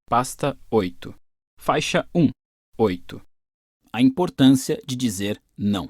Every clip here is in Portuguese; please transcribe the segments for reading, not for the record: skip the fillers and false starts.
Pasta 8. Faixa 1. 8. A importância de dizer não.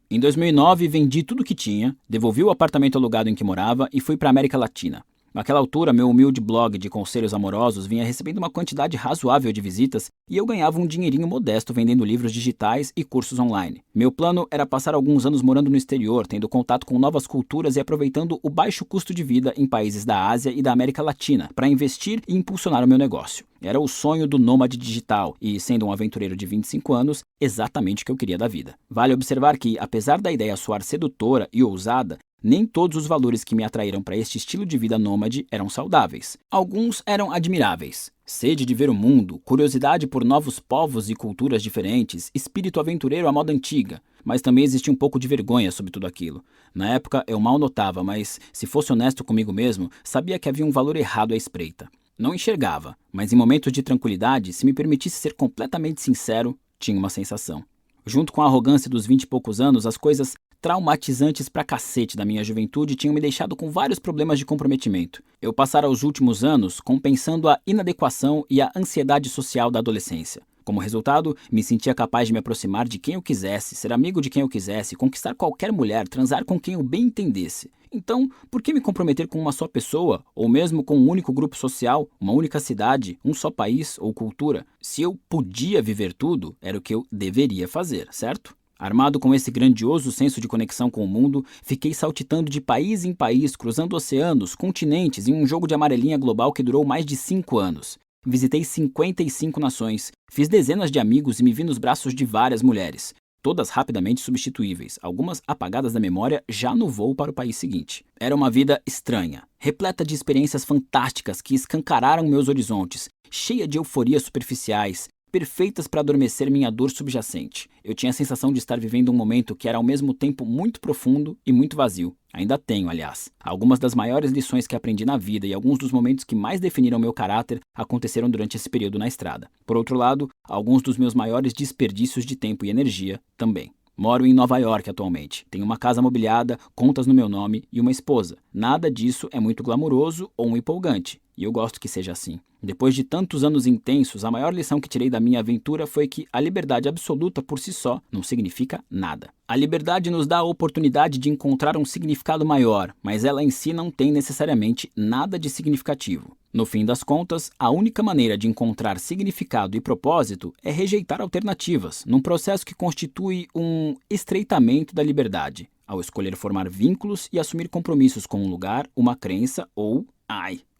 Em 2009, vendi tudo o que tinha, devolvi o apartamento alugado em que morava e fui para a América Latina. Naquela altura, meu humilde blog de conselhos amorosos vinha recebendo uma quantidade razoável de visitas e eu ganhava um dinheirinho modesto vendendo livros digitais e cursos online. Meu plano era passar alguns anos morando no exterior, tendo contato com novas culturas e aproveitando o baixo custo de vida em países da Ásia e da América Latina para investir e impulsionar o meu negócio. Era o sonho do nômade digital e, sendo um aventureiro de 25 anos, exatamente o que eu queria da vida. Vale observar que, apesar da ideia soar sedutora e ousada, nem todos os valores que me atraíram para este estilo de vida nômade eram saudáveis. Alguns eram admiráveis. Sede de ver o mundo, curiosidade por novos povos e culturas diferentes, espírito aventureiro à moda antiga. Mas também existia um pouco de vergonha sobre tudo aquilo. Na época eu mal notava, mas, se fosse honesto comigo mesmo, sabia que havia um valor errado à espreita. Não enxergava, mas em momentos de tranquilidade, se me permitisse ser completamente sincero, tinha uma sensação. Junto com a arrogância dos 20 e poucos anos, as coisas traumatizantes pra cacete da minha juventude tinham me deixado com vários problemas de comprometimento. Eu passara os últimos anos compensando a inadequação e a ansiedade social da adolescência. Como resultado, me sentia capaz de me aproximar de quem eu quisesse, ser amigo de quem eu quisesse, conquistar qualquer mulher, transar com quem eu bem entendesse. Então, por que me comprometer com uma só pessoa, ou mesmo com um único grupo social, uma única cidade, um só país ou cultura? Se eu podia viver tudo, era o que eu deveria fazer, certo? Armado com esse grandioso senso de conexão com o mundo, fiquei saltitando de país em país, cruzando oceanos, continentes, em um jogo de amarelinha global que durou mais de 5 anos. Visitei 55 nações, fiz dezenas de amigos e me vi nos braços de várias mulheres, todas rapidamente substituíveis, algumas apagadas da memória já no voo para o país seguinte. Era uma vida estranha, repleta de experiências fantásticas que escancararam meus horizontes, cheia de euforias superficiais, perfeitas para adormecer minha dor subjacente. Eu tinha a sensação de estar vivendo um momento que era ao mesmo tempo muito profundo e muito vazio. Ainda tenho, aliás. Algumas das maiores lições que aprendi na vida e alguns dos momentos que mais definiram meu caráter aconteceram durante esse período na estrada. Por outro lado, alguns dos meus maiores desperdícios de tempo e energia também. Moro em Nova York atualmente. Tenho uma casa mobiliada, contas no meu nome e uma esposa. Nada disso é muito glamouroso ou empolgante. E eu gosto que seja assim. Depois de tantos anos intensos, a maior lição que tirei da minha aventura foi que a liberdade absoluta por si só não significa nada. A liberdade nos dá a oportunidade de encontrar um significado maior, mas ela em si não tem necessariamente nada de significativo. No fim das contas, a única maneira de encontrar significado e propósito é rejeitar alternativas, num processo que constitui um estreitamento da liberdade, ao escolher formar vínculos e assumir compromissos com um lugar, uma crença ou,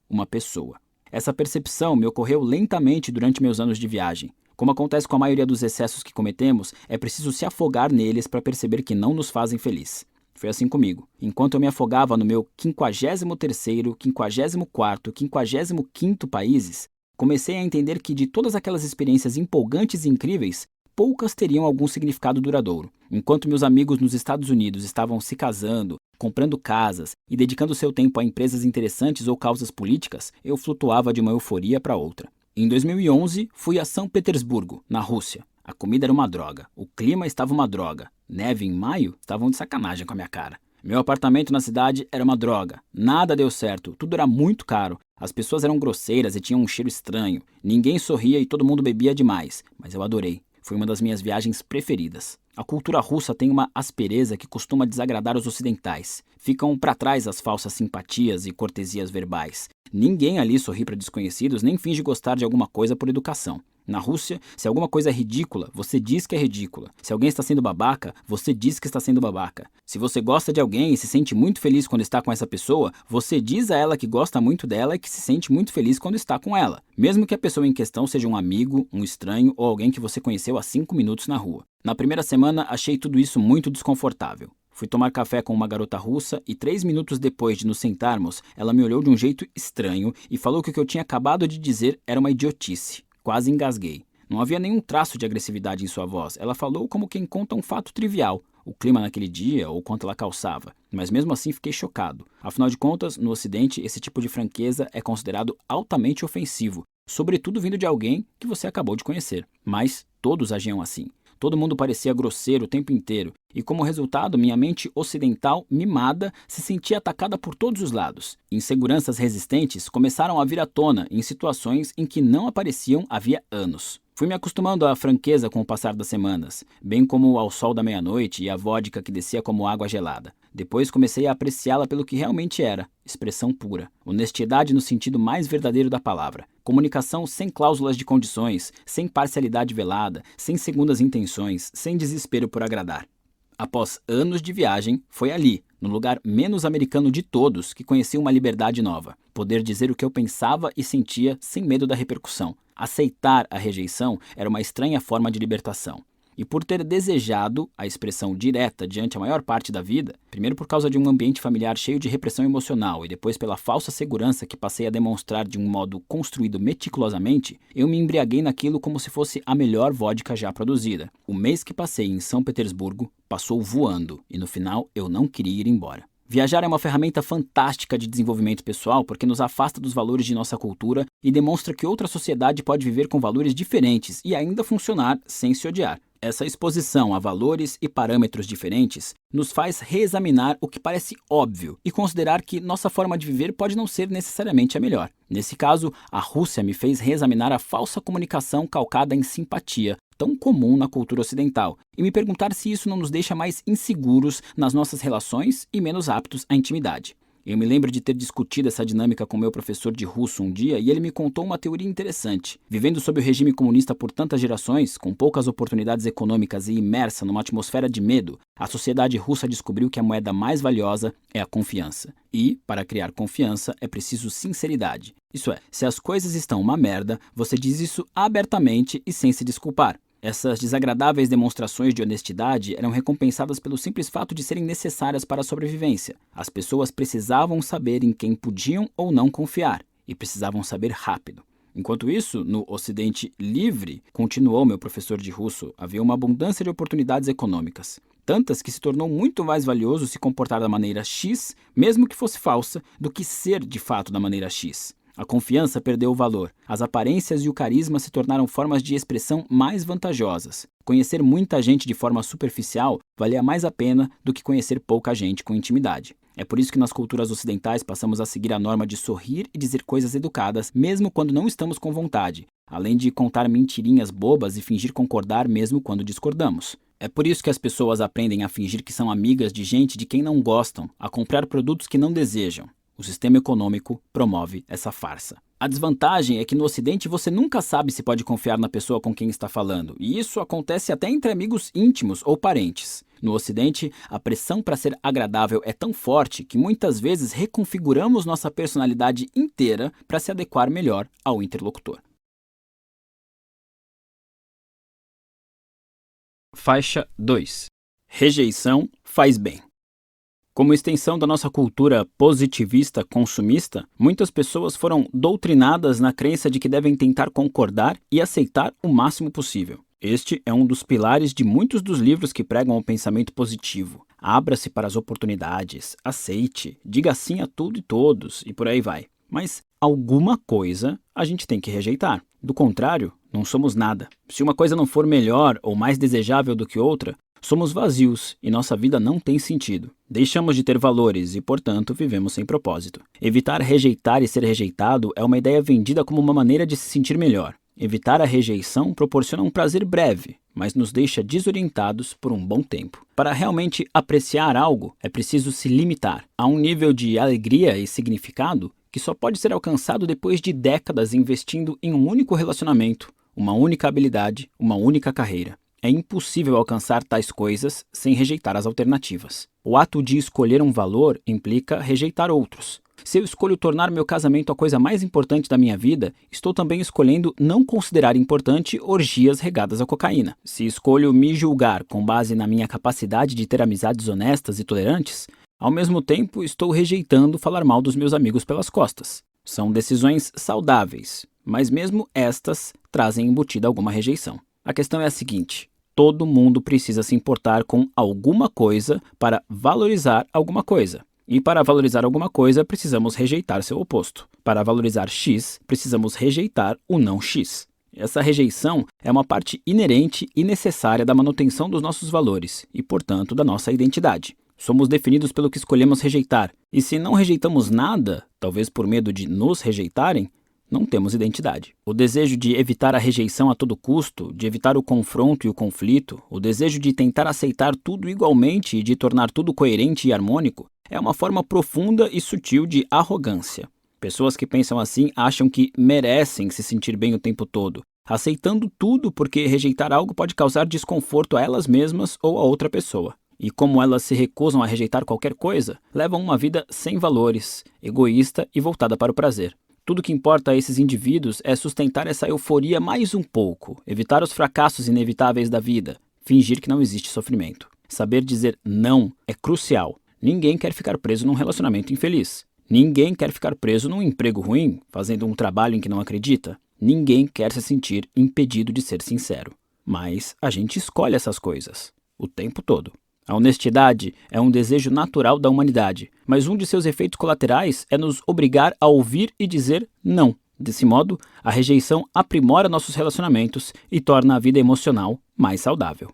uma pessoa. Essa percepção me ocorreu lentamente durante meus anos de viagem. Como acontece com a maioria dos excessos que cometemos, é preciso se afogar neles para perceber que não nos fazem feliz. Foi assim comigo. Enquanto eu me afogava no meu 53º, 54º, 55º países, comecei a entender que de todas aquelas experiências empolgantes e incríveis, poucas teriam algum significado duradouro. Enquanto meus amigos nos Estados Unidos estavam se casando, comprando casas e dedicando seu tempo a empresas interessantes ou causas políticas, eu flutuava de uma euforia para outra. Em 2011, fui a São Petersburgo, na Rússia. A comida era uma droga, o clima estava uma droga, neve em maio estavam de sacanagem com a minha cara. Meu apartamento na cidade era uma droga, nada deu certo, tudo era muito caro, as pessoas eram grosseiras e tinham um cheiro estranho, ninguém sorria e todo mundo bebia demais, mas eu adorei. Foi uma das minhas viagens preferidas. A cultura russa tem uma aspereza que costuma desagradar os ocidentais. Ficam para trás as falsas simpatias e cortesias verbais. Ninguém ali sorri para desconhecidos nem finge gostar de alguma coisa por educação. Na Rússia, se alguma coisa é ridícula, você diz que é ridícula. Se alguém está sendo babaca, você diz que está sendo babaca. Se você gosta de alguém e se sente muito feliz quando está com essa pessoa, você diz a ela que gosta muito dela e que se sente muito feliz quando está com ela. Mesmo que a pessoa em questão seja um amigo, um estranho ou alguém que você conheceu há 5 minutos na rua. Na primeira semana, achei tudo isso muito desconfortável. Fui tomar café com uma garota russa e 3 minutos depois de nos sentarmos, ela me olhou de um jeito estranho e falou que o que eu tinha acabado de dizer era uma idiotice. Quase engasguei. Não havia nenhum traço de agressividade em sua voz. Ela falou como quem conta um fato trivial, o clima naquele dia ou quanto ela calçava. Mas mesmo assim fiquei chocado. Afinal de contas, no Ocidente, esse tipo de franqueza é considerado altamente ofensivo, sobretudo vindo de alguém que você acabou de conhecer. Mas todos agiam assim. Todo mundo parecia grosseiro o tempo inteiro, e como resultado, minha mente ocidental, mimada, se sentia atacada por todos os lados. Inseguranças resistentes começaram a vir à tona em situações em que não apareciam havia anos. Fui me acostumando à franqueza com o passar das semanas, bem como ao sol da meia-noite e à vodka que descia como água gelada. Depois comecei a apreciá-la pelo que realmente era, expressão pura. Honestidade no sentido mais verdadeiro da palavra. Comunicação sem cláusulas de condições, sem parcialidade velada, sem segundas intenções, sem desespero por agradar. Após anos de viagem, foi ali, no lugar menos americano de todos, que conheci uma liberdade nova. Poder dizer o que eu pensava e sentia sem medo da repercussão. Aceitar a rejeição era uma estranha forma de libertação. E por ter desejado a expressão direta diante a maior parte da vida, primeiro por causa de um ambiente familiar cheio de repressão emocional e depois pela falsa segurança que passei a demonstrar de um modo construído meticulosamente, eu me embriaguei naquilo como se fosse a melhor vodka já produzida. O mês que passei em São Petersburgo passou voando e no final eu não queria ir embora. Viajar é uma ferramenta fantástica de desenvolvimento pessoal porque nos afasta dos valores de nossa cultura e demonstra que outra sociedade pode viver com valores diferentes e ainda funcionar sem se odiar. Essa exposição a valores e parâmetros diferentes nos faz reexaminar o que parece óbvio e considerar que nossa forma de viver pode não ser necessariamente a melhor. Nesse caso, a Rússia me fez reexaminar a falsa comunicação calcada em simpatia, tão comum na cultura ocidental, e me perguntar se isso não nos deixa mais inseguros nas nossas relações e menos aptos à intimidade. Eu me lembro de ter discutido essa dinâmica com meu professor de russo um dia e ele me contou uma teoria interessante. Vivendo sob o regime comunista por tantas gerações, com poucas oportunidades econômicas e imersa numa atmosfera de medo, a sociedade russa descobriu que a moeda mais valiosa é a confiança. E, para criar confiança, é preciso sinceridade. Isso é, se as coisas estão uma merda, você diz isso abertamente e sem se desculpar. Essas desagradáveis demonstrações de honestidade eram recompensadas pelo simples fato de serem necessárias para a sobrevivência. As pessoas precisavam saber em quem podiam ou não confiar, e precisavam saber rápido. Enquanto isso, no Ocidente livre, continuou meu professor de russo, havia uma abundância de oportunidades econômicas. Tantas que se tornou muito mais valioso se comportar da maneira X, mesmo que fosse falsa, do que ser de fato da maneira X. A confiança perdeu o valor. As aparências e o carisma se tornaram formas de expressão mais vantajosas. Conhecer muita gente de forma superficial valia mais a pena do que conhecer pouca gente com intimidade. É por isso que nas culturas ocidentais passamos a seguir a norma de sorrir e dizer coisas educadas, mesmo quando não estamos com vontade, além de contar mentirinhas bobas e fingir concordar mesmo quando discordamos. É por isso que as pessoas aprendem a fingir que são amigas de gente de quem não gostam, a comprar produtos que não desejam. O sistema econômico promove essa farsa. A desvantagem é que no Ocidente você nunca sabe se pode confiar na pessoa com quem está falando, e isso acontece até entre amigos íntimos ou parentes. No Ocidente, a pressão para ser agradável é tão forte que muitas vezes reconfiguramos nossa personalidade inteira para se adequar melhor ao interlocutor. Faixa 2. Rejeição faz bem. Como extensão da nossa cultura positivista consumista, muitas pessoas foram doutrinadas na crença de que devem tentar concordar e aceitar o máximo possível. Este é um dos pilares de muitos dos livros que pregam o pensamento positivo. Abra-se para as oportunidades, aceite, diga sim a tudo e todos, e por aí vai. Mas alguma coisa a gente tem que rejeitar. Do contrário, não somos nada. Se uma coisa não for melhor ou mais desejável do que outra, somos vazios e nossa vida não tem sentido. Deixamos de ter valores e, portanto, vivemos sem propósito. Evitar rejeitar e ser rejeitado é uma ideia vendida como uma maneira de se sentir melhor. Evitar a rejeição proporciona um prazer breve, mas nos deixa desorientados por um bom tempo. Para realmente apreciar algo, é preciso se limitar a um nível de alegria e significado que só pode ser alcançado depois de décadas investindo em um único relacionamento, uma única habilidade, uma única carreira. É impossível alcançar tais coisas sem rejeitar as alternativas. O ato de escolher um valor implica rejeitar outros. Se eu escolho tornar meu casamento a coisa mais importante da minha vida, estou também escolhendo não considerar importante orgias regadas a cocaína. Se escolho me julgar com base na minha capacidade de ter amizades honestas e tolerantes, ao mesmo tempo estou rejeitando falar mal dos meus amigos pelas costas. São decisões saudáveis, mas mesmo estas trazem embutida alguma rejeição. A questão é a seguinte: todo mundo precisa se importar com alguma coisa para valorizar alguma coisa. E para valorizar alguma coisa, precisamos rejeitar seu oposto. Para valorizar X, precisamos rejeitar o não X. Essa rejeição é uma parte inerente e necessária da manutenção dos nossos valores e, portanto, da nossa identidade. Somos definidos pelo que escolhemos rejeitar, e se não rejeitamos nada, talvez por medo de nos rejeitarem, não temos identidade. O desejo de evitar a rejeição a todo custo, de evitar o confronto e o conflito, o desejo de tentar aceitar tudo igualmente e de tornar tudo coerente e harmônico, é uma forma profunda e sutil de arrogância. Pessoas que pensam assim acham que merecem se sentir bem o tempo todo, aceitando tudo porque rejeitar algo pode causar desconforto a elas mesmas ou a outra pessoa. E como elas se recusam a rejeitar qualquer coisa, levam uma vida sem valores, egoísta e voltada para o prazer. Tudo que importa a esses indivíduos é sustentar essa euforia mais um pouco, evitar os fracassos inevitáveis da vida, fingir que não existe sofrimento. Saber dizer não é crucial. Ninguém quer ficar preso num relacionamento infeliz. Ninguém quer ficar preso num emprego ruim, fazendo um trabalho em que não acredita. Ninguém quer se sentir impedido de ser sincero. Mas a gente escolhe essas coisas, o tempo todo. A honestidade é um desejo natural da humanidade, mas um de seus efeitos colaterais é nos obrigar a ouvir e dizer não. Desse modo, a rejeição aprimora nossos relacionamentos e torna a vida emocional mais saudável.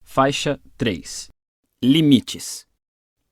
Faixa 3. Limites.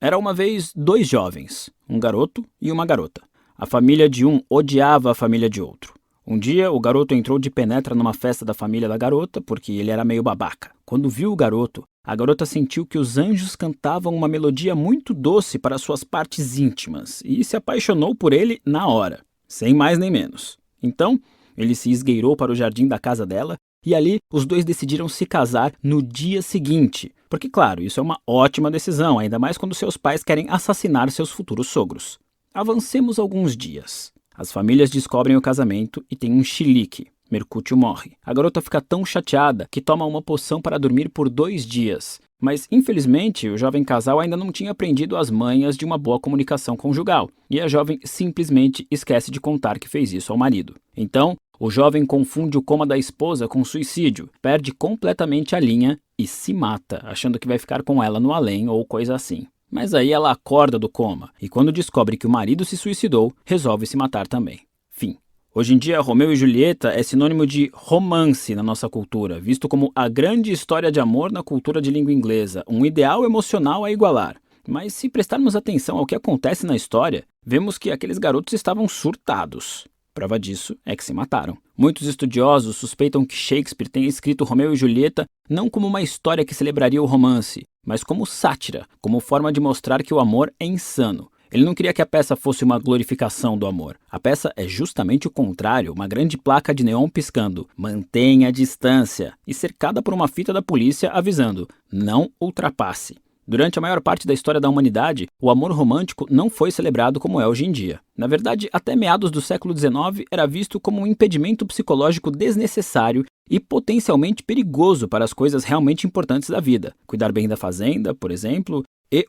Era uma vez 2 jovens, um garoto e uma garota. A família de um odiava a família de outro. Um dia, o garoto entrou de penetra numa festa da família da garota porque ele era meio babaca. Quando viu o garoto, a garota sentiu que os anjos cantavam uma melodia muito doce para suas partes íntimas e se apaixonou por ele na hora, sem mais nem menos. Então, ele se esgueirou para o jardim da casa dela e ali os dois decidiram se casar no dia seguinte. Porque, claro, isso é uma ótima decisão, ainda mais quando seus pais querem assassinar seus futuros sogros. Avancemos alguns dias. As famílias descobrem o casamento e tem um chilique. Mercúcio morre. A garota fica tão chateada que toma uma poção para dormir por 2 dias. Mas, infelizmente, o jovem casal ainda não tinha aprendido as manhas de uma boa comunicação conjugal. E a jovem simplesmente esquece de contar que fez isso ao marido. Então, o jovem confunde o coma da esposa com suicídio, perde completamente a linha e se mata, achando que vai ficar com ela no além ou coisa assim. Mas aí ela acorda do coma e quando descobre que o marido se suicidou, resolve se matar também. Fim. Hoje em dia, Romeu e Julieta é sinônimo de romance na nossa cultura, visto como a grande história de amor na cultura de língua inglesa, um ideal emocional a igualar. Mas se prestarmos atenção ao que acontece na história, vemos que aqueles garotos estavam surtados. Prova disso é que se mataram. Muitos estudiosos suspeitam que Shakespeare tenha escrito Romeu e Julieta não como uma história que celebraria o romance, mas como sátira, como forma de mostrar que o amor é insano. Ele não queria que a peça fosse uma glorificação do amor. A peça é justamente o contrário, uma grande placa de neon piscando "Mantenha a distância" e cercada por uma fita da polícia avisando "Não ultrapasse". Durante a maior parte da história da humanidade, o amor romântico não foi celebrado como é hoje em dia. Na verdade, até meados do século XIX era visto como um impedimento psicológico desnecessário e potencialmente perigoso para as coisas realmente importantes da vida. Cuidar bem da fazenda, por exemplo,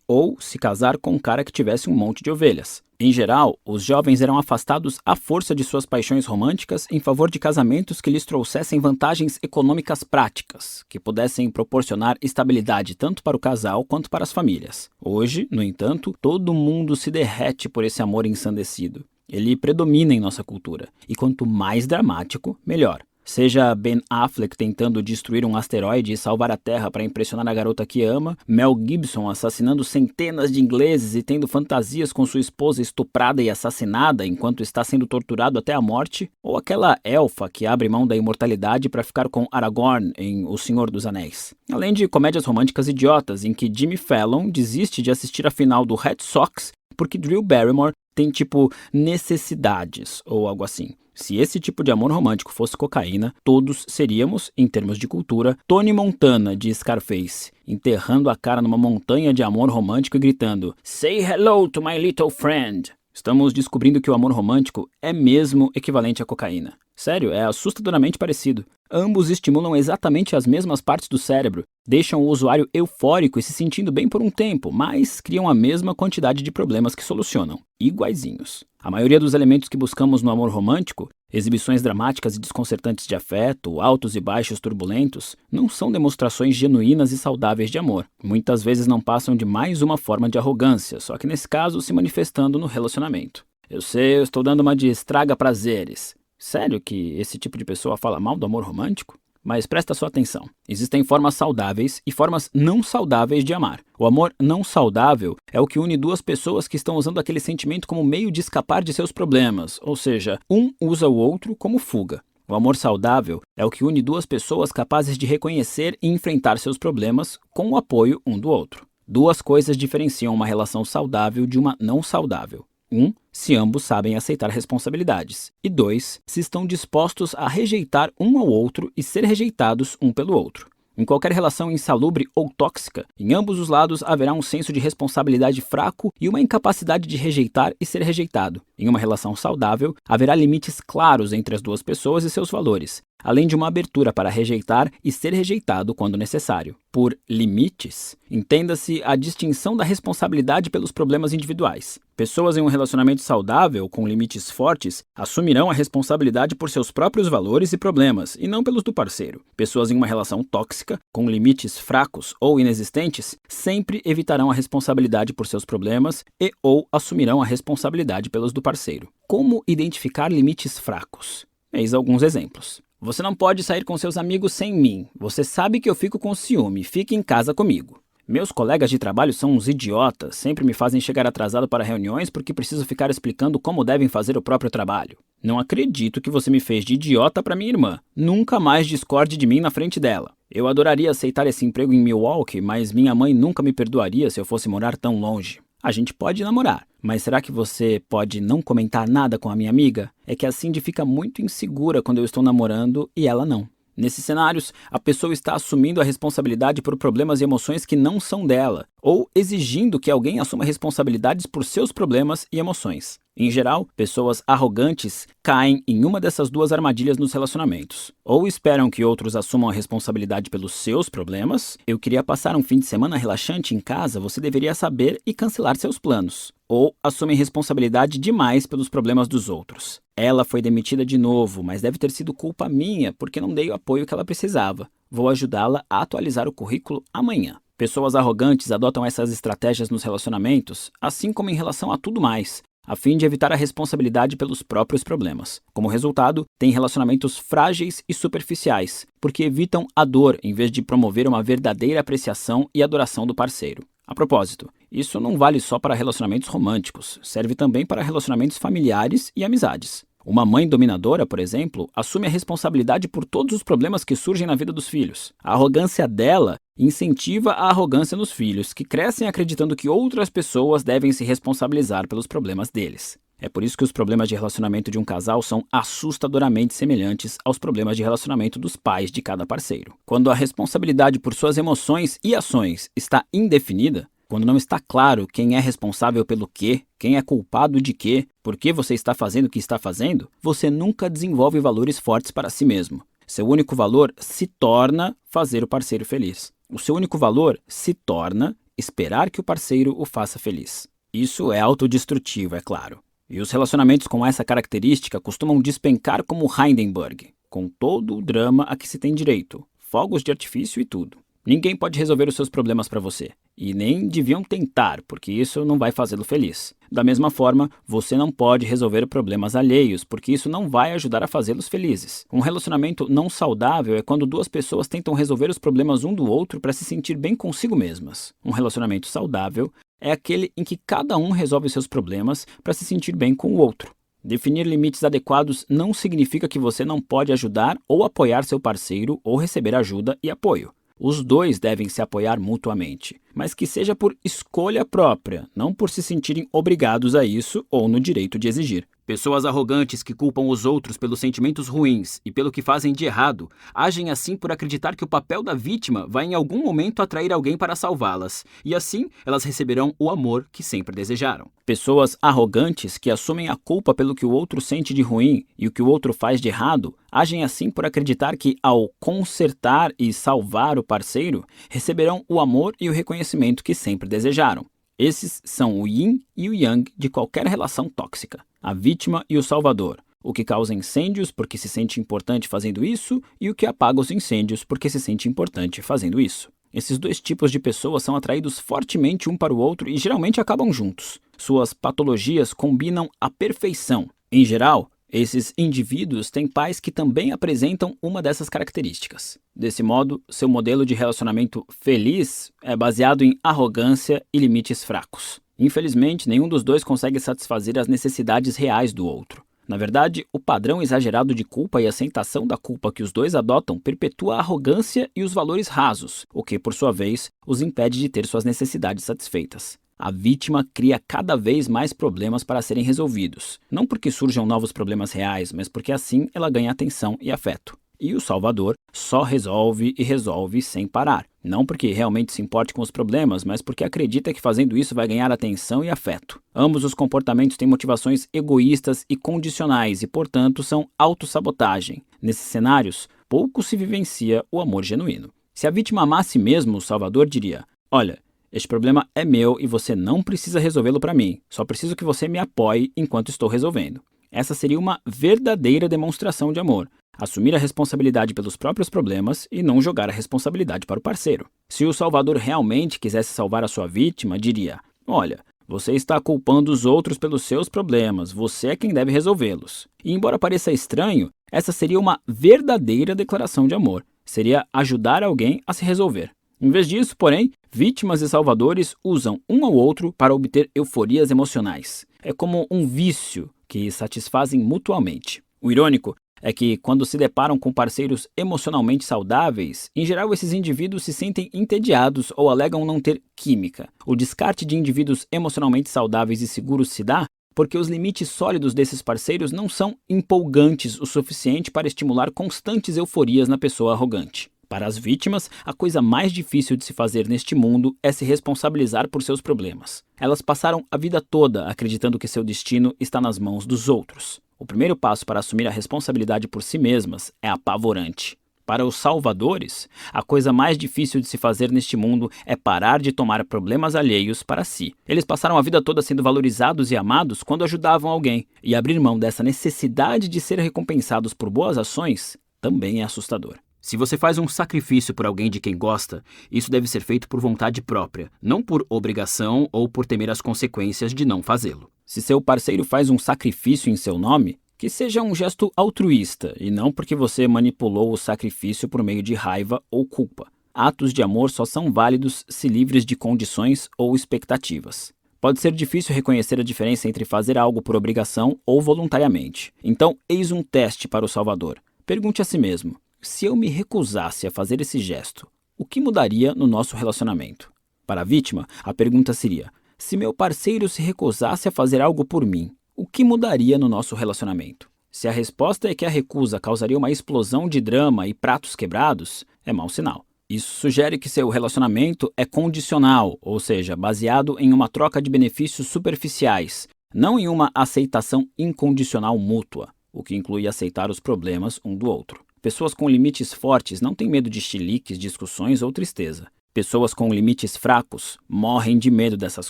ou se casar com um cara que tivesse um monte de ovelhas. Em geral, os jovens eram afastados à força de suas paixões românticas em favor de casamentos que lhes trouxessem vantagens econômicas práticas, que pudessem proporcionar estabilidade tanto para o casal quanto para as famílias. Hoje, no entanto, todo mundo se derrete por esse amor ensandecido. Ele predomina em nossa cultura, e quanto mais dramático, melhor. Seja Ben Affleck tentando destruir um asteroide e salvar a Terra para impressionar a garota que ama, Mel Gibson assassinando centenas de ingleses e tendo fantasias com sua esposa estuprada e assassinada enquanto está sendo torturado até a morte, ou aquela elfa que abre mão da imortalidade para ficar com Aragorn em O Senhor dos Anéis. Além de comédias românticas idiotas em que Jimmy Fallon desiste de assistir a final do Red Sox porque Drew Barrymore tem tipo necessidades ou algo assim. Se esse tipo de amor romântico fosse cocaína, todos seríamos, em termos de cultura, Tony Montana de Scarface, enterrando a cara numa montanha de amor romântico e gritando "Say hello to my little friend". Estamos descobrindo que o amor romântico é mesmo equivalente à cocaína. Sério, é assustadoramente parecido. Ambos estimulam exatamente as mesmas partes do cérebro, deixam o usuário eufórico e se sentindo bem por um tempo, mas criam a mesma quantidade de problemas que solucionam, iguaizinhos. A maioria dos elementos que buscamos no amor romântico, exibições dramáticas e desconcertantes de afeto, altos e baixos turbulentos, não são demonstrações genuínas e saudáveis de amor. Muitas vezes não passam de mais uma forma de arrogância, só que nesse caso se manifestando no relacionamento. Eu sei, eu estou dando uma de estraga prazeres. Sério que esse tipo de pessoa fala mal do amor romântico? Mas presta sua atenção. Existem formas saudáveis e formas não saudáveis de amar. O amor não saudável é o que une duas pessoas que estão usando aquele sentimento como meio de escapar de seus problemas, ou seja, um usa o outro como fuga. O amor saudável é o que une duas pessoas capazes de reconhecer e enfrentar seus problemas com o apoio um do outro. Duas coisas diferenciam uma relação saudável de uma não saudável. 1. Se ambos sabem aceitar responsabilidades. E 2. Se estão dispostos a rejeitar um ao outro e ser rejeitados um pelo outro. Em qualquer relação insalubre ou tóxica, em ambos os lados haverá um senso de responsabilidade fraco e uma incapacidade de rejeitar e ser rejeitado. Em uma relação saudável, haverá limites claros entre as duas pessoas e seus valores, além de uma abertura para rejeitar e ser rejeitado quando necessário. Por limites, entenda-se a distinção da responsabilidade pelos problemas individuais. Pessoas em um relacionamento saudável, com limites fortes, assumirão a responsabilidade por seus próprios valores e problemas, e não pelos do parceiro. Pessoas em uma relação tóxica, com limites fracos ou inexistentes, sempre evitarão a responsabilidade por seus problemas e ou assumirão a responsabilidade pelos do parceiro. Como identificar limites fracos? Eis alguns exemplos. Você não pode sair com seus amigos sem mim. Você sabe que eu fico com ciúme. Fique em casa comigo. Meus colegas de trabalho são uns idiotas. Sempre me fazem chegar atrasado para reuniões porque preciso ficar explicando como devem fazer o próprio trabalho. Não acredito que você me fez de idiota para minha irmã. Nunca mais discorde de mim na frente dela. Eu adoraria aceitar esse emprego em Milwaukee, mas minha mãe nunca me perdoaria se eu fosse morar tão longe. A gente pode namorar, mas será que você pode não comentar nada com a minha amiga? É que a Cindy fica muito insegura quando eu estou namorando e ela não. Nesses cenários, a pessoa está assumindo a responsabilidade por problemas e emoções que não são dela, ou exigindo que alguém assuma responsabilidades por seus problemas e emoções. Em geral, pessoas arrogantes caem em uma dessas duas armadilhas nos relacionamentos. Ou esperam que outros assumam a responsabilidade pelos seus problemas. Eu queria passar um fim de semana relaxante em casa, você deveria saber e cancelar seus planos. Ou assumem responsabilidade demais pelos problemas dos outros. Ela foi demitida de novo, mas deve ter sido culpa minha porque não dei o apoio que ela precisava. Vou ajudá-la a atualizar o currículo amanhã. Pessoas arrogantes adotam essas estratégias nos relacionamentos, assim como em relação a tudo mais, a fim de evitar a responsabilidade pelos próprios problemas. Como resultado, têm relacionamentos frágeis e superficiais, porque evitam a dor em vez de promover uma verdadeira apreciação e adoração do parceiro. A propósito, isso não vale só para relacionamentos românticos, serve também para relacionamentos familiares e amizades. Uma mãe dominadora, por exemplo, assume a responsabilidade por todos os problemas que surgem na vida dos filhos. A arrogância dela incentiva a arrogância nos filhos, que crescem acreditando que outras pessoas devem se responsabilizar pelos problemas deles. É por isso que os problemas de relacionamento de um casal são assustadoramente semelhantes aos problemas de relacionamento dos pais de cada parceiro. Quando a responsabilidade por suas emoções e ações está indefinida, quando não está claro quem é responsável pelo quê, quem é culpado de quê, por que você está fazendo o que está fazendo, você nunca desenvolve valores fortes para si mesmo. Seu único valor se torna fazer o parceiro feliz. O seu único valor se torna esperar que o parceiro o faça feliz. Isso é autodestrutivo, é claro. E os relacionamentos com essa característica costumam despencar como Hindenburg, com todo o drama a que se tem direito, fogos de artifício e tudo. Ninguém pode resolver os seus problemas para você. E nem deviam tentar, porque isso não vai fazê-lo feliz. Da mesma forma, você não pode resolver problemas alheios, porque isso não vai ajudar a fazê-los felizes. Um relacionamento não saudável é quando duas pessoas tentam resolver os problemas um do outro para se sentir bem consigo mesmas. Um relacionamento saudável é aquele em que cada um resolve seus problemas para se sentir bem com o outro. Definir limites adequados não significa que você não pode ajudar ou apoiar seu parceiro ou receber ajuda e apoio. Os dois devem se apoiar mutuamente, mas que seja por escolha própria, não por se sentirem obrigados a isso ou no direito de exigir. Pessoas arrogantes que culpam os outros pelos sentimentos ruins e pelo que fazem de errado, agem assim por acreditar que o papel da vítima vai em algum momento atrair alguém para salvá-las, e assim elas receberão o amor que sempre desejaram. Pessoas arrogantes que assumem a culpa pelo que o outro sente de ruim e o que o outro faz de errado, agem assim por acreditar que, ao consertar e salvar o parceiro, receberão o amor e o reconhecimento que sempre desejaram. Esses são o yin e o yang de qualquer relação tóxica, a vítima e o salvador, o que causa incêndios porque se sente importante fazendo isso e o que apaga os incêndios porque se sente importante fazendo isso. Esses dois tipos de pessoas são atraídos fortemente um para o outro e geralmente acabam juntos. Suas patologias combinam à perfeição. Em geral, esses indivíduos têm pais que também apresentam uma dessas características. Desse modo, seu modelo de relacionamento feliz é baseado em arrogância e limites fracos. Infelizmente, nenhum dos dois consegue satisfazer as necessidades reais do outro. Na verdade, o padrão exagerado de culpa e aceitação da culpa que os dois adotam perpetua a arrogância e os valores rasos, o que, por sua vez, os impede de ter suas necessidades satisfeitas. A vítima cria cada vez mais problemas para serem resolvidos, não porque surjam novos problemas reais, mas porque assim ela ganha atenção e afeto. E o salvador só resolve e resolve sem parar. Não porque realmente se importe com os problemas, mas porque acredita que fazendo isso vai ganhar atenção e afeto. Ambos os comportamentos têm motivações egoístas e condicionais e, portanto, são autossabotagem. Nesses cenários, pouco se vivencia o amor genuíno. Se a vítima amasse mesmo, o salvador diria: olha, este problema é meu e você não precisa resolvê-lo para mim. Só preciso que você me apoie enquanto estou resolvendo. Essa seria uma verdadeira demonstração de amor. Assumir a responsabilidade pelos próprios problemas e não jogar a responsabilidade para o parceiro. Se o salvador realmente quisesse salvar a sua vítima, diria: olha, você está culpando os outros pelos seus problemas, você é quem deve resolvê-los. E embora pareça estranho, essa seria uma verdadeira declaração de amor. Seria ajudar alguém a se resolver. Em vez disso, porém, vítimas e salvadores usam um ao outro para obter euforias emocionais. É como um vício que satisfazem mutuamente. O irônico é que, quando se deparam com parceiros emocionalmente saudáveis, em geral esses indivíduos se sentem entediados ou alegam não ter química. O descarte de indivíduos emocionalmente saudáveis e seguros se dá porque os limites sólidos desses parceiros não são empolgantes o suficiente para estimular constantes euforias na pessoa arrogante. Para as vítimas, a coisa mais difícil de se fazer neste mundo é se responsabilizar por seus problemas. Elas passaram a vida toda acreditando que seu destino está nas mãos dos outros. O primeiro passo para assumir a responsabilidade por si mesmas é apavorante. Para os salvadores, a coisa mais difícil de se fazer neste mundo é parar de tomar problemas alheios para si. Eles passaram a vida toda sendo valorizados e amados quando ajudavam alguém, e abrir mão dessa necessidade de ser recompensados por boas ações também é assustador. Se você faz um sacrifício por alguém de quem gosta, isso deve ser feito por vontade própria, não por obrigação ou por temer as consequências de não fazê-lo. Se seu parceiro faz um sacrifício em seu nome, que seja um gesto altruísta e não porque você manipulou o sacrifício por meio de raiva ou culpa. Atos de amor só são válidos se livres de condições ou expectativas. Pode ser difícil reconhecer a diferença entre fazer algo por obrigação ou voluntariamente. Então, eis um teste para o salvador. Pergunte a si mesmo: se eu me recusasse a fazer esse gesto, o que mudaria no nosso relacionamento? Para a vítima, a pergunta seria: se meu parceiro se recusasse a fazer algo por mim, o que mudaria no nosso relacionamento? Se a resposta é que a recusa causaria uma explosão de drama e pratos quebrados, é mau sinal. Isso sugere que seu relacionamento é condicional, ou seja, baseado em uma troca de benefícios superficiais, não em uma aceitação incondicional mútua, o que inclui aceitar os problemas um do outro. Pessoas com limites fortes não têm medo de chiliques, discussões ou tristeza. Pessoas com limites fracos morrem de medo dessas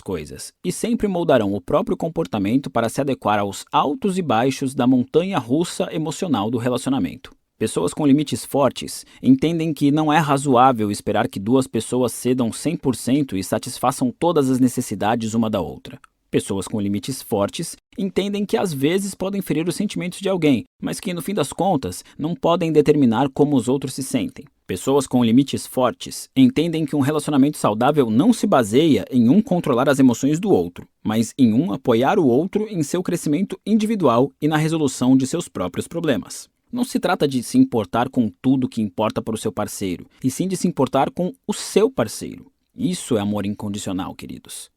coisas e sempre moldarão o próprio comportamento para se adequar aos altos e baixos da montanha-russa emocional do relacionamento. Pessoas com limites fortes entendem que não é razoável esperar que duas pessoas cedam 100% e satisfaçam todas as necessidades uma da outra. Pessoas com limites fortes entendem que às vezes podem ferir os sentimentos de alguém, mas que no fim das contas não podem determinar como os outros se sentem. Pessoas com limites fortes entendem que um relacionamento saudável não se baseia em um controlar as emoções do outro, mas em um apoiar o outro em seu crescimento individual e na resolução de seus próprios problemas. Não se trata de se importar com tudo que importa para o seu parceiro, e sim de se importar com o seu parceiro. Isso é amor incondicional, queridos.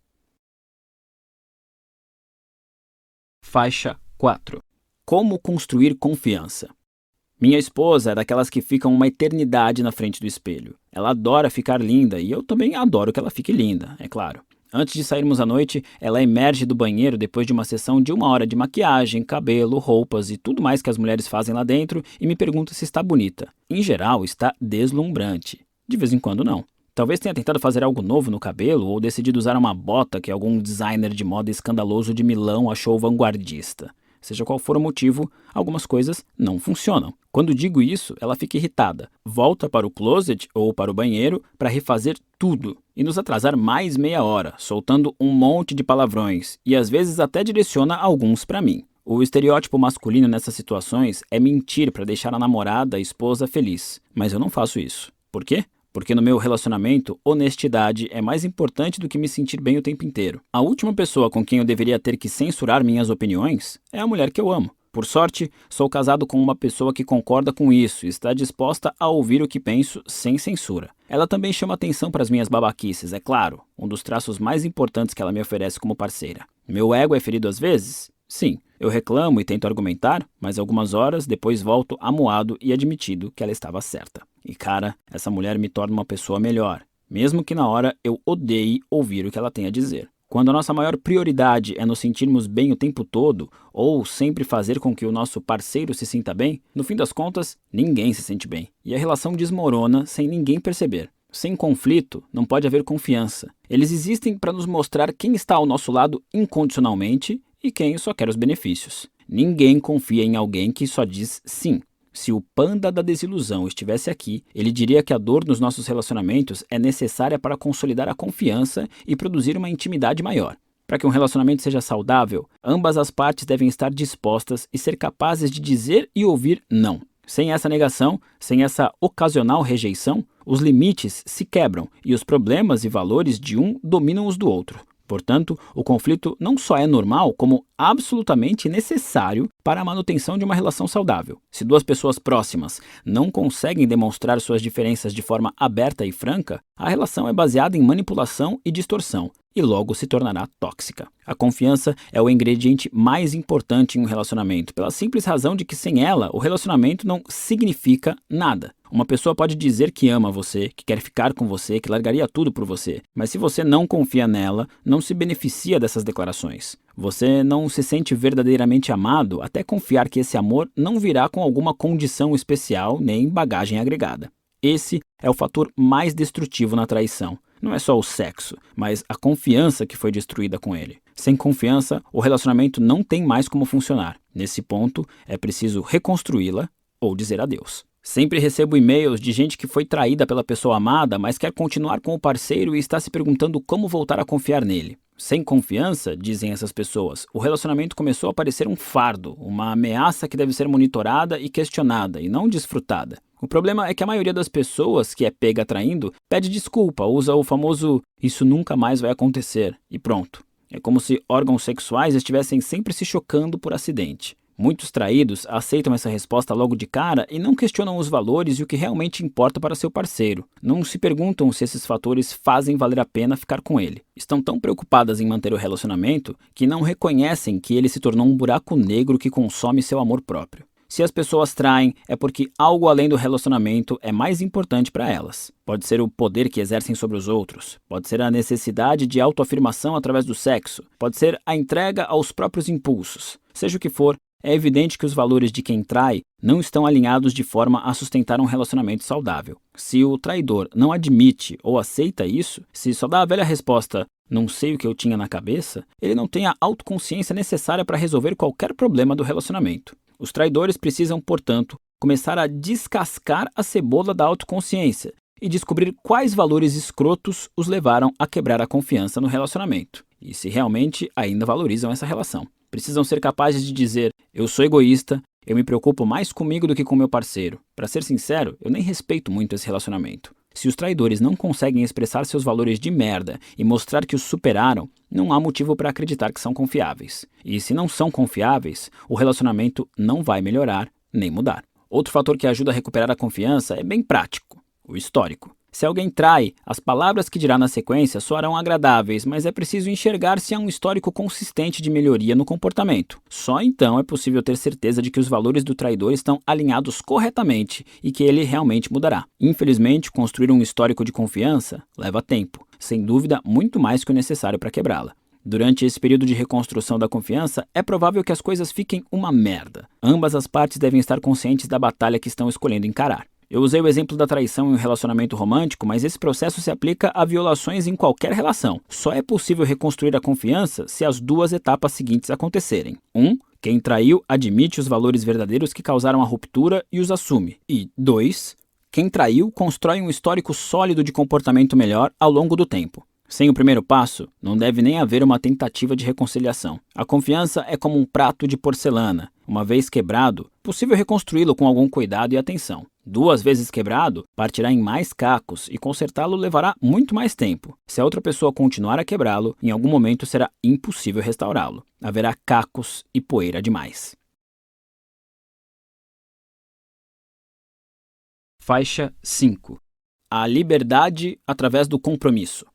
Faixa 4. Como construir confiança. Minha esposa é daquelas que ficam uma eternidade na frente do espelho. Ela adora ficar linda e eu também adoro que ela fique linda, é claro. Antes de sairmos à noite, ela emerge do banheiro depois de uma sessão de 1 hora de maquiagem, cabelo, roupas e tudo mais que as mulheres fazem lá dentro e me pergunta se está bonita. Em geral, está deslumbrante. De vez em quando, não. Talvez tenha tentado fazer algo novo no cabelo ou decidido usar uma bota que algum designer de moda escandaloso de Milão achou vanguardista. Seja qual for o motivo, algumas coisas não funcionam. Quando digo isso, ela fica irritada, volta para o closet ou para o banheiro para refazer tudo e nos atrasar mais meia hora, soltando um monte de palavrões e às vezes até direciona alguns para mim. O estereótipo masculino nessas situações é mentir para deixar a namorada, a esposa feliz, mas eu não faço isso. Por quê? Porque no meu relacionamento, honestidade é mais importante do que me sentir bem o tempo inteiro. A última pessoa com quem eu deveria ter que censurar minhas opiniões é a mulher que eu amo. Por sorte, sou casado com uma pessoa que concorda com isso e está disposta a ouvir o que penso sem censura. Ela também chama atenção para as minhas babaquices, é claro, um dos traços mais importantes que ela me oferece como parceira. Meu ego é ferido às vezes? Sim, eu reclamo e tento argumentar, mas algumas horas depois volto amuado e admitido que ela estava certa. E cara, essa mulher me torna uma pessoa melhor, mesmo que na hora eu odeie ouvir o que ela tem a dizer. Quando a nossa maior prioridade é nos sentirmos bem o tempo todo, ou sempre fazer com que o nosso parceiro se sinta bem, no fim das contas, ninguém se sente bem. E a relação desmorona sem ninguém perceber. Sem conflito, não pode haver confiança. Eles existem para nos mostrar quem está ao nosso lado incondicionalmente e quem só quer os benefícios. Ninguém confia em alguém que só diz sim. Se o panda da desilusão estivesse aqui, ele diria que a dor nos nossos relacionamentos é necessária para consolidar a confiança e produzir uma intimidade maior. Para que um relacionamento seja saudável, ambas as partes devem estar dispostas e ser capazes de dizer e ouvir não. Sem essa negação, sem essa ocasional rejeição, os limites se quebram e os problemas e valores de um dominam os do outro. Portanto, o conflito não só é normal, como absolutamente necessário para a manutenção de uma relação saudável. Se duas pessoas próximas não conseguem demonstrar suas diferenças de forma aberta e franca, a relação é baseada em manipulação e distorção, e logo se tornará tóxica. A confiança é o ingrediente mais importante em um relacionamento, pela simples razão de que sem ela, o relacionamento não significa nada. Uma pessoa pode dizer que ama você, que quer ficar com você, que largaria tudo por você, mas se você não confia nela, não se beneficia dessas declarações. Você não se sente verdadeiramente amado até confiar que esse amor não virá com alguma condição especial nem bagagem agregada. Esse é o fator mais destrutivo na traição. Não é só o sexo, mas a confiança que foi destruída com ele. Sem confiança, o relacionamento não tem mais como funcionar. Nesse ponto, é preciso reconstruí-la ou dizer adeus. Sempre recebo e-mails de gente que foi traída pela pessoa amada, mas quer continuar com o parceiro e está se perguntando como voltar a confiar nele. Sem confiança, dizem essas pessoas, o relacionamento começou a parecer um fardo, uma ameaça que deve ser monitorada e questionada, e não desfrutada. O problema é que a maioria das pessoas que é pega traindo pede desculpa, usa o famoso "isso nunca mais vai acontecer" e pronto. É como se órgãos sexuais estivessem sempre se chocando por acidente. Muitos traídos aceitam essa resposta logo de cara e não questionam os valores e o que realmente importa para seu parceiro. Não se perguntam se esses fatores fazem valer a pena ficar com ele. Estão tão preocupadas em manter o relacionamento que não reconhecem que ele se tornou um buraco negro que consome seu amor próprio. Se as pessoas traem, é porque algo além do relacionamento é mais importante para elas. Pode ser o poder que exercem sobre os outros, pode ser a necessidade de autoafirmação através do sexo, pode ser a entrega aos próprios impulsos. Seja o que for, é evidente que os valores de quem trai não estão alinhados de forma a sustentar um relacionamento saudável. Se o traidor não admite ou aceita isso, se só dá a velha resposta "não sei o que eu tinha na cabeça", ele não tem a autoconsciência necessária para resolver qualquer problema do relacionamento. Os traidores precisam, portanto, começar a descascar a cebola da autoconsciência e descobrir quais valores escrotos os levaram a quebrar a confiança no relacionamento, e se realmente ainda valorizam essa relação. Precisam ser capazes de dizer: eu sou egoísta, eu me preocupo mais comigo do que com meu parceiro. Para ser sincero, eu nem respeito muito esse relacionamento. Se os traidores não conseguem expressar seus valores de merda e mostrar que os superaram, não há motivo para acreditar que são confiáveis. E se não são confiáveis, o relacionamento não vai melhorar nem mudar. Outro fator que ajuda a recuperar a confiança é bem prático: o histórico. Se alguém trai, as palavras que dirá na sequência soarão agradáveis, mas é preciso enxergar se há um histórico consistente de melhoria no comportamento. Só então é possível ter certeza de que os valores do traidor estão alinhados corretamente e que ele realmente mudará. Infelizmente, construir um histórico de confiança leva tempo, sem dúvida muito mais que o necessário para quebrá-la. Durante esse período de reconstrução da confiança, é provável que as coisas fiquem uma merda. Ambas as partes devem estar conscientes da batalha que estão escolhendo encarar. Eu usei o exemplo da traição em um relacionamento romântico, mas esse processo se aplica a violações em qualquer relação. Só é possível reconstruir a confiança se as duas etapas seguintes acontecerem. 1. Quem traiu admite os valores verdadeiros que causaram a ruptura e os assume. E 2. Quem traiu constrói um histórico sólido de comportamento melhor ao longo do tempo. Sem o primeiro passo, não deve nem haver uma tentativa de reconciliação. A confiança é como um prato de porcelana. Uma vez quebrado, possível reconstruí-lo com algum cuidado e atenção. 2 vezes quebrado, partirá em mais cacos e consertá-lo levará muito mais tempo. Se a outra pessoa continuar a quebrá-lo, em algum momento será impossível restaurá-lo. Haverá cacos e poeira demais. Faixa 5. A liberdade através do compromisso.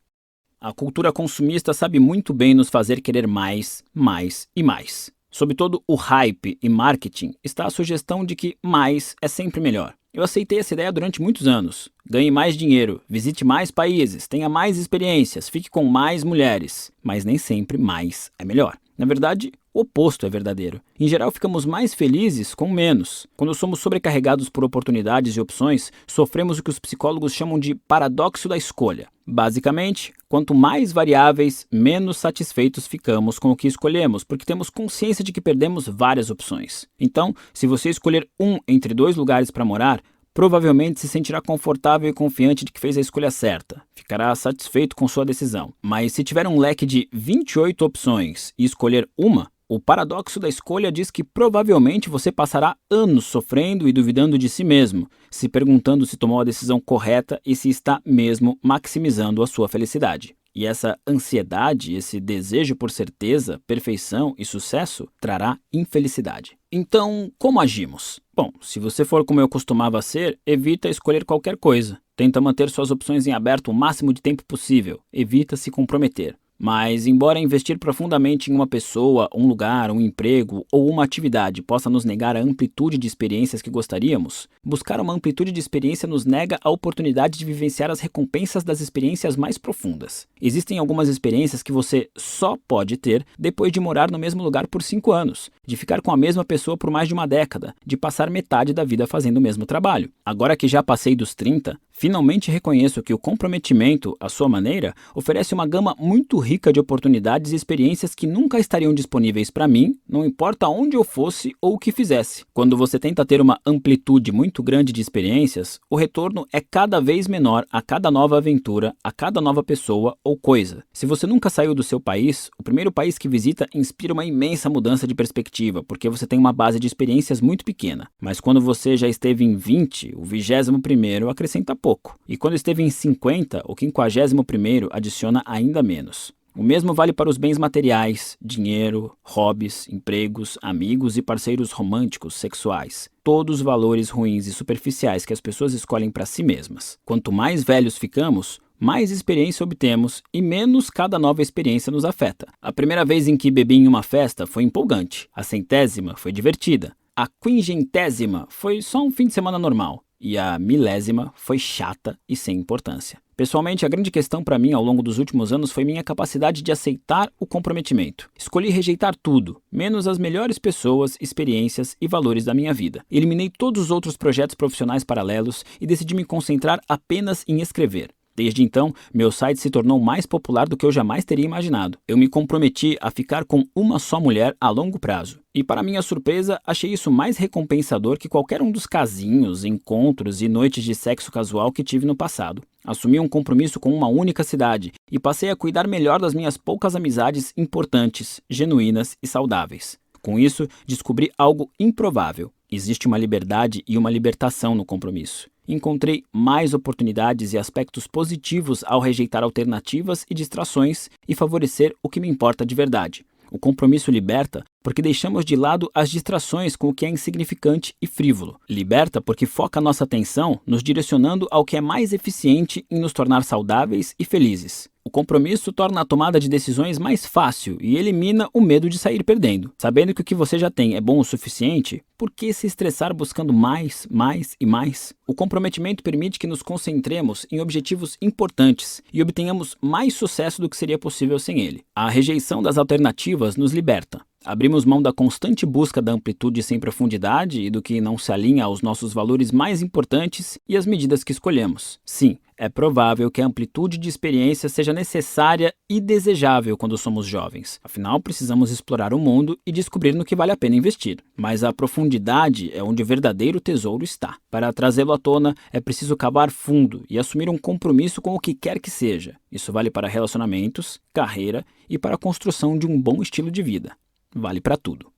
A cultura consumista sabe muito bem nos fazer querer mais, mais e mais. Sob todo o hype e marketing está a sugestão de que mais é sempre melhor. Eu aceitei essa ideia durante muitos anos. Ganhe mais dinheiro, visite mais países, tenha mais experiências, fique com mais mulheres. Mas nem sempre mais é melhor. Na verdade, o oposto é verdadeiro. Em geral, ficamos mais felizes com menos. Quando somos sobrecarregados por oportunidades e opções, sofremos o que os psicólogos chamam de paradoxo da escolha. Basicamente, quanto mais variáveis, menos satisfeitos ficamos com o que escolhemos, porque temos consciência de que perdemos várias opções. Então, se você escolher um entre 2 lugares para morar, provavelmente se sentirá confortável e confiante de que fez a escolha certa. Ficará satisfeito com sua decisão. Mas se tiver um leque de 28 opções e escolher uma, o paradoxo da escolha diz que provavelmente você passará anos sofrendo e duvidando de si mesmo, se perguntando se tomou a decisão correta e se está mesmo maximizando a sua felicidade. E essa ansiedade, esse desejo por certeza, perfeição e sucesso trará infelicidade. Então, como agimos? Bom, se você for como eu costumava ser, evita escolher qualquer coisa. Tenta manter suas opções em aberto o máximo de tempo possível. Evita se comprometer. Mas, embora investir profundamente em uma pessoa, um lugar, um emprego ou uma atividade possa nos negar a amplitude de experiências que gostaríamos, buscar uma amplitude de experiência nos nega a oportunidade de vivenciar as recompensas das experiências mais profundas. Existem algumas experiências que você só pode ter depois de morar no mesmo lugar por 5 anos, de ficar com a mesma pessoa por mais de uma década, de passar metade da vida fazendo o mesmo trabalho. Agora que já passei dos 30, finalmente reconheço que o comprometimento, à sua maneira, oferece uma gama muito rica de oportunidades e experiências que nunca estariam disponíveis para mim, não importa onde eu fosse ou o que fizesse. Quando você tenta ter uma amplitude muito grande de experiências, o retorno é cada vez menor a cada nova aventura, a cada nova pessoa ou coisa. Se você nunca saiu do seu país, o primeiro país que visita inspira uma imensa mudança de perspectiva, porque você tem uma base de experiências muito pequena. Mas quando você já esteve em 20, o 21º acrescenta pouco. E quando esteve em 50, o 51º adiciona ainda menos. O mesmo vale para os bens materiais, dinheiro, hobbies, empregos, amigos e parceiros românticos, sexuais. Todos valores ruins e superficiais que as pessoas escolhem para si mesmas. Quanto mais velhos ficamos, mais experiência obtemos e menos cada nova experiência nos afeta. A primeira vez em que bebi em uma festa foi empolgante. A 100ª foi divertida. A 50ª foi só um fim de semana normal. E a 1000ª foi chata e sem importância. Pessoalmente, a grande questão para mim ao longo dos últimos anos foi minha capacidade de aceitar o comprometimento. Escolhi rejeitar tudo, menos as melhores pessoas, experiências e valores da minha vida. Eliminei todos os outros projetos profissionais paralelos e decidi me concentrar apenas em escrever. Desde então, meu site se tornou mais popular do que eu jamais teria imaginado. Eu me comprometi a ficar com uma só mulher a longo prazo. E para minha surpresa, achei isso mais recompensador que qualquer um dos casinhos, encontros e noites de sexo casual que tive no passado. Assumi um compromisso com uma única cidade e passei a cuidar melhor das minhas poucas amizades importantes, genuínas e saudáveis. Com isso, descobri algo improvável. Existe uma liberdade e uma libertação no compromisso. Encontrei mais oportunidades e aspectos positivos ao rejeitar alternativas e distrações e favorecer o que me importa de verdade. O compromisso liberta porque deixamos de lado as distrações com o que é insignificante e frívolo. Liberta porque foca nossa atenção nos direcionando ao que é mais eficiente em nos tornar saudáveis e felizes. O compromisso torna a tomada de decisões mais fácil e elimina o medo de sair perdendo. Sabendo que o que você já tem é bom o suficiente, por que se estressar buscando mais, mais e mais? O comprometimento permite que nos concentremos em objetivos importantes e obtenhamos mais sucesso do que seria possível sem ele. A rejeição das alternativas nos liberta. Abrimos mão da constante busca da amplitude sem profundidade e do que não se alinha aos nossos valores mais importantes e às medidas que escolhemos. Sim, É provável que a amplitude de experiência seja necessária e desejável quando somos jovens. Afinal, precisamos explorar o mundo e descobrir no que vale a pena investir. Mas a profundidade é onde o verdadeiro tesouro está. Para trazê-lo à tona, é preciso cavar fundo e assumir um compromisso com o que quer que seja. Isso vale para relacionamentos, carreira e para a construção de um bom estilo de vida. Vale para tudo.